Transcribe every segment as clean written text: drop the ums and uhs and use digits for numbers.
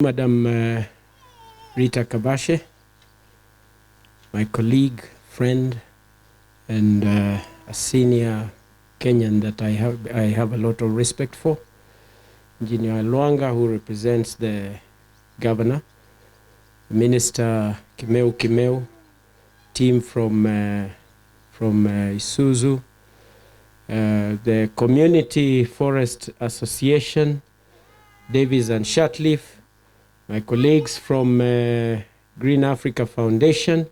Madam Rita Kabashe, my colleague, friend, and a senior Kenyan that I have a lot of respect for. Engineer Luanga, who represents the governor, Minister Kimeu, team from Isuzu, the Community Forest Association, Davies and Shatleaf, my colleagues from Green Africa Foundation,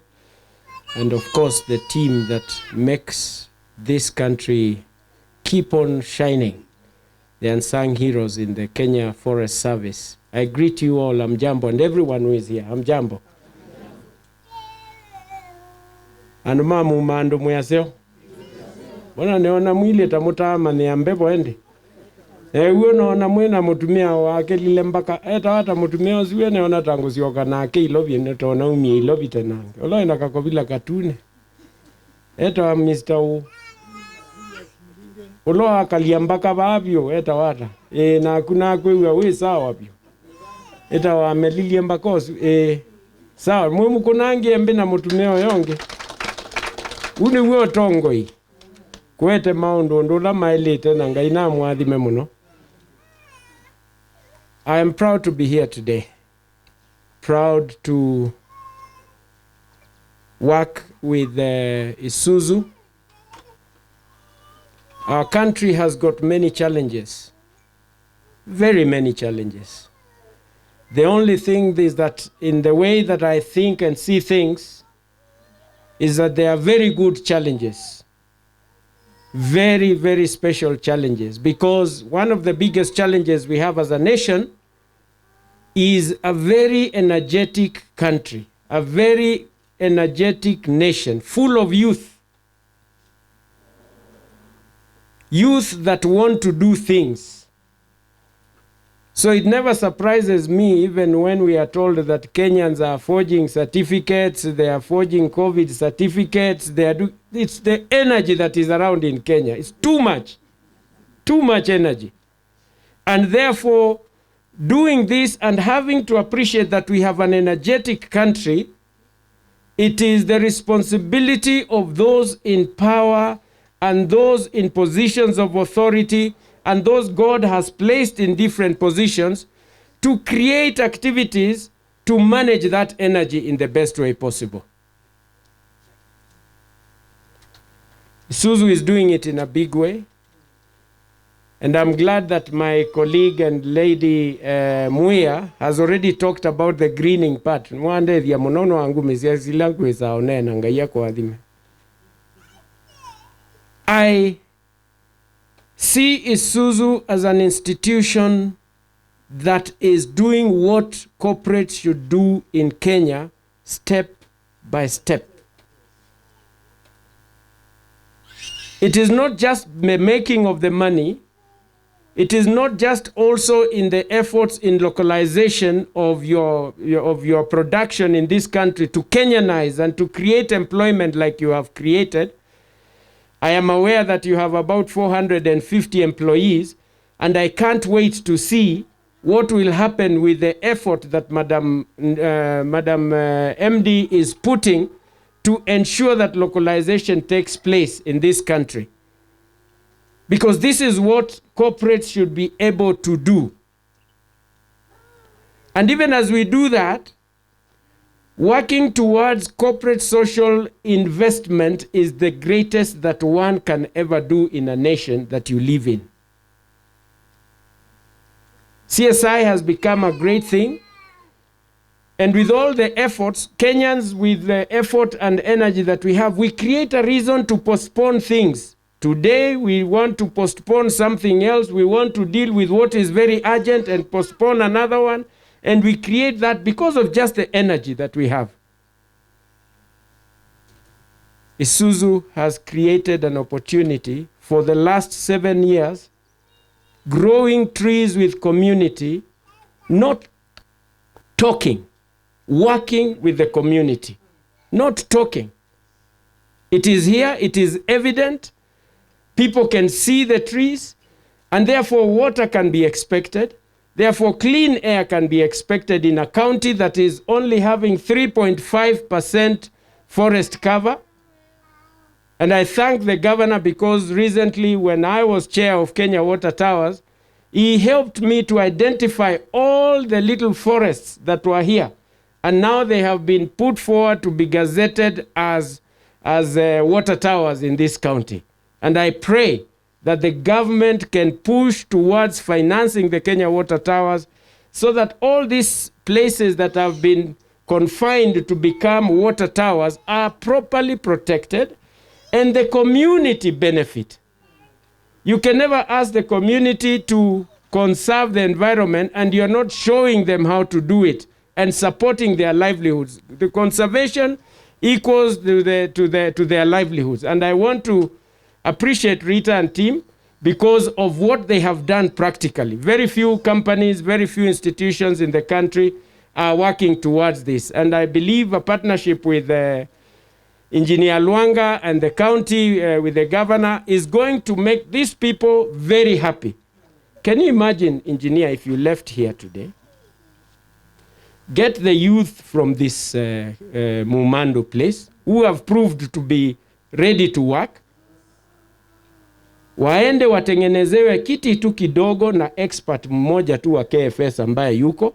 and of course the team that makes this country keep on shining, the unsung heroes in the Kenya Forest Service. I greet you all, Amjambo, and everyone who is here, Amjambo. Anuma Muumandu Mwaseo. Wana neona mwili tamutama ni ambepo endi. Uwe naona mwena mutumia wake lile mpaka eta hata mutumia usiwe neona tangu sioka na ake ilobi netona umie ilobi tenange. Ola inakakobila katune. Eta Mr. U. Ola akaliambaka babyo eta wata. Na kuna kwewe we sawa pio. Eta wa melili mbakosu. Sawa mwimu kunangi embe na mutumia yonge. Uni uwe tongoi. Kwete maundu ndula maelite nanga ina mwadhime muno. I am proud to be here today. Proud to work with Isuzu. Our country has got many challenges. Very many challenges. The only thing is that in the way that I think and see things is that they are very good challenges. Very, very special challenges, because one of the biggest challenges we have as a nation is a very energetic country, a very energetic nation, full of youth. Youth that want to do things. So it never surprises me, even when we are told that Kenyans are forging certificates, they are forging COVID certificates, it's the energy that is around in Kenya. It's too much energy. And therefore, doing this and having to appreciate that we have an energetic country, it is the responsibility of those in power and those in positions of authority and those God has placed in different positions to create activities to manage that energy in the best way possible. Isuzu is doing it in a big way. And I'm glad that my colleague and lady Muya has already talked about the greening part. I see Isuzu as an institution that is doing what corporates should do in Kenya, step by step. It is not just the making of the money. It is not just also in the efforts in localization of your production in this country to Kenyanize and to create employment like you have created. I am aware that you have about 450 employees, and I can't wait to see what will happen with the effort that Madam MD is putting to ensure that localization takes place in this country. Because this is what corporates should be able to do. And even as we do that, working towards corporate social investment is the greatest that one can ever do in a nation that you live in. CSI has become a great thing. And with all the efforts, Kenyans, with the effort and energy that we have, we create a reason to postpone things. Today, we want to postpone something else. We want to deal with what is very urgent and postpone another one. And we create that because of just the energy that we have. Isuzu has created an opportunity for the last 7 years, growing trees with community, not talking, working with the community, not talking. It is here, it is evident. People can see the trees, and therefore water can be expected. Therefore, clean air can be expected in a county that is only having 3.5% forest cover. And I thank the governor because recently when I was chair of Kenya Water Towers, he helped me to identify all the little forests that were here. And now they have been put forward to be gazetted as water towers in this county. And I pray that the government can push towards financing the Kenya Water Towers so that all these places that have been confined to become water towers are properly protected and the community benefit. You can never ask the community to conserve the environment and you're not showing them how to do it and supporting their livelihoods. The conservation equals to their livelihoods. And I want to appreciate Rita and team because of what they have done practically. Very few companies, very few institutions in the country are working towards this. And I believe a partnership with Engineer Luanga and the county with the governor is going to make these people very happy. Can you imagine, engineer, if you left here today, get the youth from this Muumandu place who have proved to be ready to work, waende watengenezewe kiti tu kidogo na expert mmoja tu wa KFS ambaye yuko.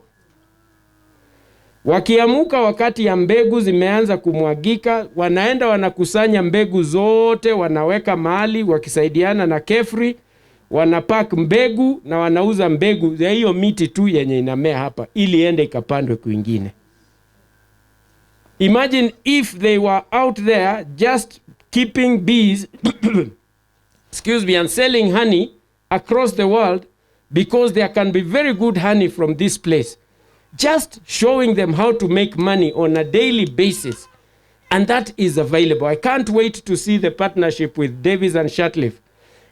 Wakiamuka wakati ya mbegu zimeanza kumwagika, wanaenda wanakusanya mbegu zote, wanaweka mahali, wakisaidiana na Kefri, wanapack mbegu na wanauza mbegu ya hiyo miti tu yenye inamea hapa, ili ende ikapandwe kwingine. Imagine if they were out there just keeping bees excuse me, and selling honey across the world, because there can be very good honey from this place. Just showing them how to make money on a daily basis. And that is available. I can't wait to see the partnership with Davis and Shatliff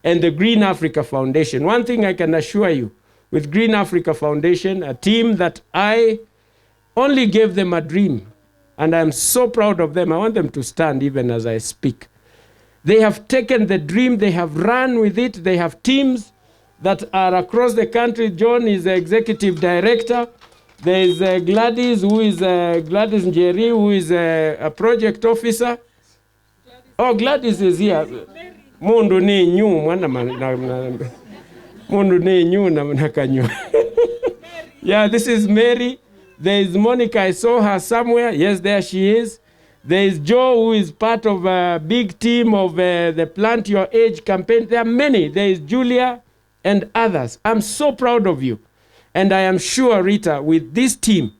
and the Green Africa Foundation. One thing I can assure you, with Green Africa Foundation, a team that I only gave them a dream, and I'm so proud of them. I want them to stand even as I speak. They have taken the dream, they have run with it. They have teams that are across the country. John is the executive director. There is Gladys, who is Gladys Njeri, who is a project officer. Oh, Gladys is here. Mundu ni nyu mwana mundu ni nyu na mnakanyo. Yeah, this is Mary. There is Monica. I saw her somewhere. Yes, there she is. There is Joe, who is part of a big team of the Plant Your Age campaign. There are many. There is Julia and others. I'm so proud of you. And I am sure, Rita, with this team,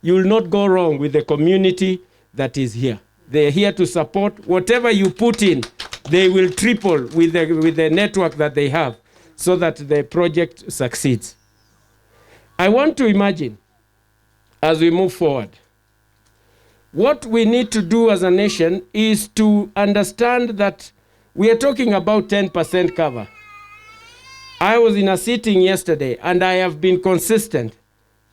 you will not go wrong with the community that is here. They're here to support. Whatever you put in, they will triple with the network that they have so that the project succeeds. I want to imagine, as we move forward, what we need to do as a nation is to understand that we are talking about 10% cover. I was in a sitting yesterday and I have been consistent.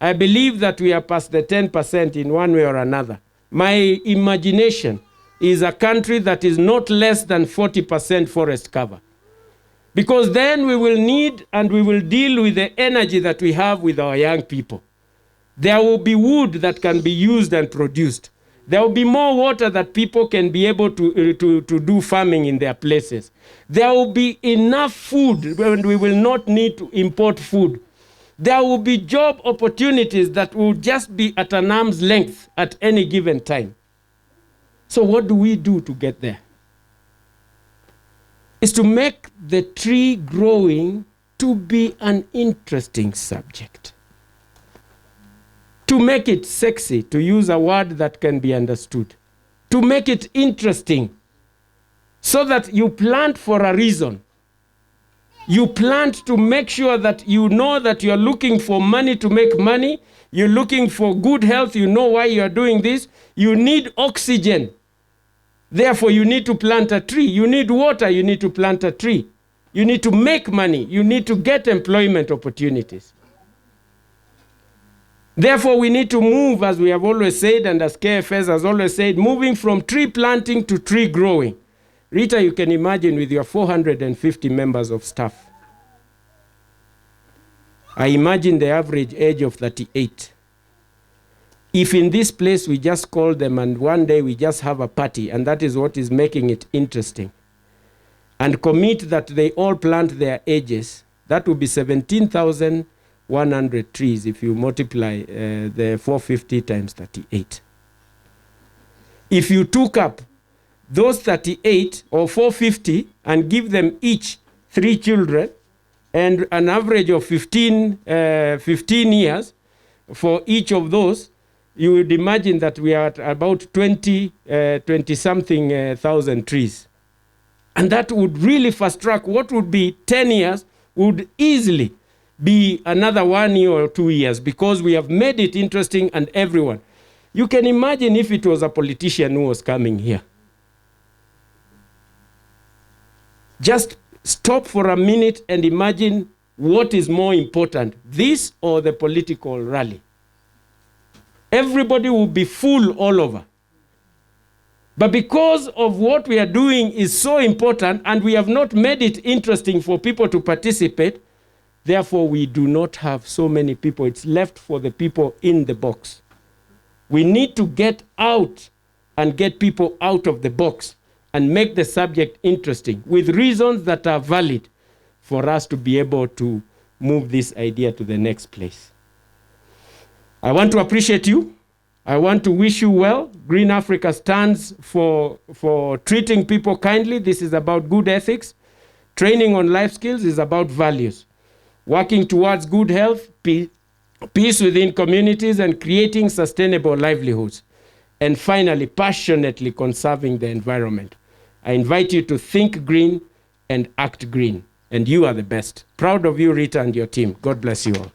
I believe that we are past the 10% in one way or another. My imagination is a country that is not less than 40% forest cover. Because then we will need and we will deal with the energy that we have with our young people. There will be wood that can be used and produced. There will be more water that people can be able to do farming in their places. There will be enough food and we will not need to import food. There will be job opportunities that will just be at an arm's length at any given time. So what do we do to get there? Is to make the tree growing to be an interesting subject. To make it sexy, to use a word that can be understood. To make it interesting. So that you plant for a reason. You plant to make sure that you know that you're looking for money to make money. You're looking for good health. You know why you're doing this. You need oxygen. Therefore, you need to plant a tree. You need water. You need to plant a tree. You need to make money. You need to get employment opportunities. Therefore, we need to move, as we have always said, and as KFS has always said, moving from tree planting to tree growing. Rita, you can imagine with your 450 members of staff. I imagine the average age of 38. If in this place we just call them and one day we just have a party, and that is what is making it interesting, and commit that they all plant their ages, that would be 17,100 trees if you multiply the 450 times 38. If you took up those 38 or 450 and give them each 3 children and an average of 15 years for each of those, you would imagine that we are at about 20-something thousand trees. And that would really fast track what would be 10 years would easily be another 1 year or 2 years, because we have made it interesting and everyone. You can imagine if it was a politician who was coming here. Just stop for a minute and imagine what is more important, this or the political rally. Everybody will be full all over. But because of what we are doing is so important and we have not made it interesting for people to participate, therefore we do not have so many people. It's left for the people in the box. We need to get out and get people out of the box and make the subject interesting with reasons that are valid for us to be able to move this idea to the next place. I want to appreciate you. I want to wish you well. Green Africa stands for treating people kindly. This is about good ethics. Training on life skills is about values. Working towards good health, peace within communities, and creating sustainable livelihoods. And finally, passionately conserving the environment. I invite you to think green and act green. And you are the best. Proud of you, Rita, and your team. God bless you all.